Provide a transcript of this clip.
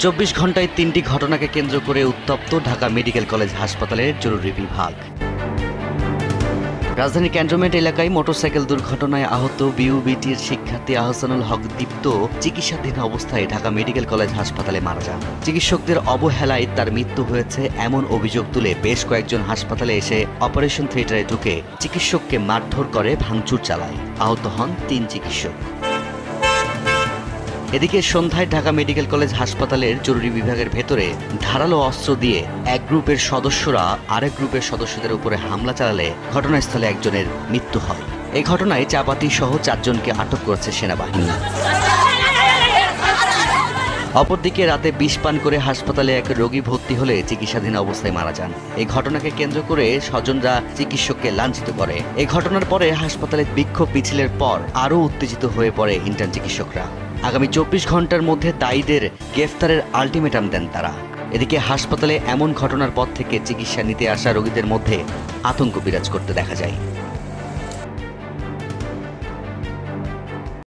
24 ঘন্টায় 3টি ঘটনাকে কেন্দ্র করে উত্তপ্ত ঢাকা মেডিকেল কলেজ হাসপাতালের জরুরি বিভাগ। রাজধানী ক্যান্টনমেন্ট এলাকায় মোটরসাইকেল দুর্ঘটনায় আহত বিউবিটির শিক্ষার্থী আহসানুল হক দীপ্ত চিকিৎসাধীন অবস্থায় ঢাকা মেডিকেল কলেজ হাসপাতালে মারা যান। চিকিৎসকদের অবহেলায় তার মৃত্যু হয়েছে এমন অভিযোগ তুলে বেশ কয়েকজন হাসপাতালে এসে অপারেশন থিয়েটারে ঢুকে চিকিৎসককে মারধর করে ভাঙচুর চালায়। আহত হন 3 চিকিৎসক। এদিকে সন্ধ্যায় ঢাকা মেডিকেল কলেজ হাসপাতালের জরুরি বিভাগের ভেতরে ধারালো অস্ত্র দিয়ে এক গ্রুপের সদস্যরা আরেক গ্রুপের সদস্যদের উপরে হামলা চালালে ঘটনাস্থলে একজনের মৃত্যু হয়। এই ঘটনায় চাপাতি সহ 4 জনকে আটক করেছে সেনাবাহিনী। অপরদিকে রাতে বিষ পান করে হাসপাতালে এক রোগী ভর্তি হলে চিকিৎসাধীন অবস্থায় মারা যান। এই ঘটনাকে কেন্দ্র করে স্বজনরা চিকিৎসককে লাঞ্ছিত করে। এই ঘটনার পরে হাসপাতালে বিক্ষোভ মিছিলের পর আরও উত্তেজিত হয়ে পড়ে ইন্টার্ন চিকিৎসকরা। আগামী 24 ঘন্টার মধ্যে দায়ীদের গ্রেফতারের আলটিমেটাম দেন তারা। এদিকে হাসপাতালে এমন ঘটনার পর থেকে চিকিৎসা নিতে আসা রোগীদের মধ্যে আতঙ্ক বিরাজ করতে দেখা যায়।